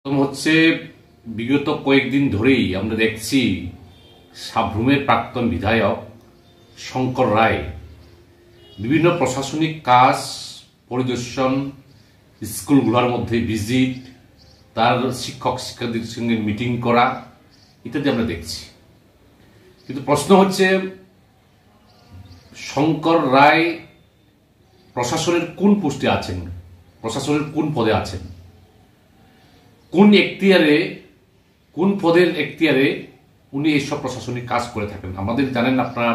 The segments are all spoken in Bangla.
হচ্ছে বিগত কয়েকদিন ধরেই আমরা দেখছি সাব্রুমের প্রাক্তন বিধায়ক শঙ্কর রায় বিভিন্ন প্রশাসনিক কাজ পরিদর্শন, স্কুলগুলোর মধ্যে ভিজিট, তার শিক্ষক শিক্ষার্থীদের সঙ্গে মিটিং করা ইত্যাদি আমরা দেখছি। কিন্তু প্রশ্ন হচ্ছে, শঙ্কর রায় প্রশাসনের কোন পোস্টে আছেন, প্রশাসনের কোন পদে আছেন, কোন এখতিয়ারে, কোন পদের এখতিয়ারে উনি এইসব প্রশাসনিক কাজ করে থাকেন? আমাদের জানেন আপনারা,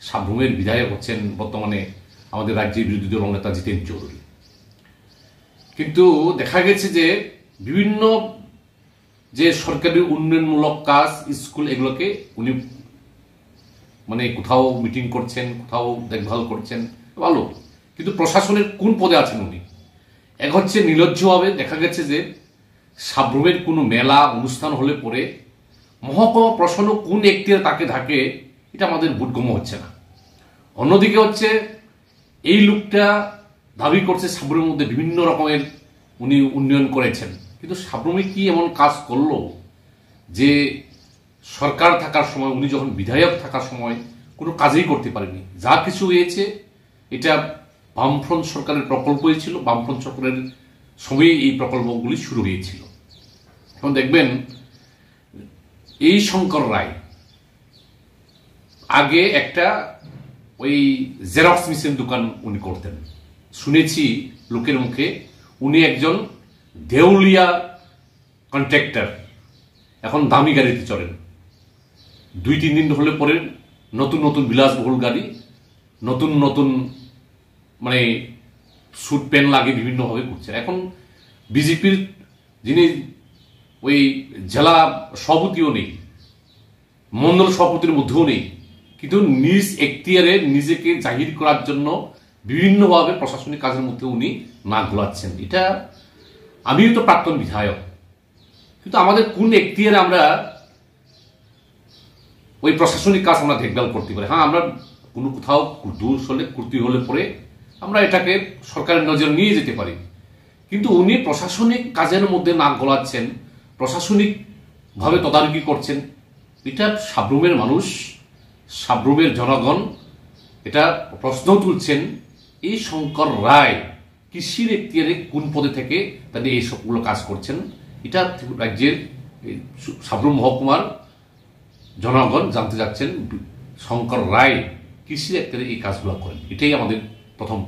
সাব্রুমের বিধায়ক হচ্ছেন বর্তমানে আমাদের রাজ্যের বিরোধী দল নেতা জিতেন চৌধুরী। কিন্তু দেখা গেছে যে বিভিন্ন যে সরকারি উন্নয়নমূলক কাজ, স্কুল, এগুলোকে উনি কোথাও মিটিং করছেন, কোথাও দেখভাল করছেন, ভালো। কিন্তু প্রশাসনের কোন পদে আছেন উনি? এক হচ্ছে নির্লজ্জভাবে দেখা গেছে যে সাব্রুমের কোনো মেলা অনুষ্ঠান হলে পরে মহকুমা প্রশাসন কোন এখতিয়ার তাকে থাকে, এটা আমাদের বোধগম্য হচ্ছে না। অন্যদিকে হচ্ছে এই লোকটা দাবি করছে সাব্রুমের মধ্যে বিভিন্ন রকমের উনি উন্নয়ন করেছেন, কিন্তু সাব্রুমে কি এমন কাজ করলো যে সরকার থাকার সময়, উনি যখন বিধায়ক থাকার সময় কোনো কাজই করতে পারেনি? যা কিছু হয়েছে এটা বামফ্রন্ট সরকারের প্রকল্পই ছিল, বামফ্রন্ট সরকারের সময় এই প্রকল্পগুলি শুরু হয়েছিল। এখন দেখবেন এই শঙ্কর রায় আগে একটা ওই জেরক্স মেশিন দোকান উনি করতেন, শুনেছি লোকের মুখে উনি একজন দেউলিয়া কন্ট্রাক্টর, এখন দামি গাড়িতে চড়েন। 2-3 দিন হলে পরে নতুন নতুন বিলাসবহুল গাড়ি, নতুন নতুন স্যুট প্যান্ট লাগে বিভিন্নভাবে ঘুরছেন। এখন বিজেপির যিনি ওই জেলা সভাপতিও নেই, মন্ডল সভাপতির মধ্যেও নেই, কিন্তু নিজ এখতিয়ারে নিজেকে জাহির করার জন্য বিভিন্নভাবে প্রশাসনিক কাজের মধ্যে উনি নাক গলাচ্ছেন। এটা, আমিও তো প্রাক্তন বিধায়ক, কিন্তু আমাদের কোন এখতিয়ারে আমরা ওই প্রশাসনিক কাজ আমরা দেখভাল করতে পারি? হ্যাঁ, আমরা কোনো কোথাও দোষ হলে, ত্রুটি হলে পরে আমরা এটাকে সরকারের নজরে নিয়ে যেতে পারি, কিন্তু উনি প্রশাসনিক কাজের মধ্যে নাক গলাচ্ছেন, প্রশাসনিক ভাবে তদারকি করছেন। এটা সাব্রুমের মানুষ, সাব্রুমের জনগণ এটা প্রশ্ন তুলছেন, এই শঙ্কর রায় কৃষির এখতিয়ারে কোন পদে থেকে তাদের এই সবগুলো কাজ করছেন? এটা রাজ্যের সাব্রুম মহকুমার জনগণ জানতে যাচ্ছেন, শঙ্কর রায় কৃষির এখতিয়ারে এই কাজগুলো করেন। এটাই আমাদের প্রথম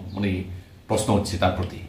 প্রশ্ন হচ্ছে তার প্রতি।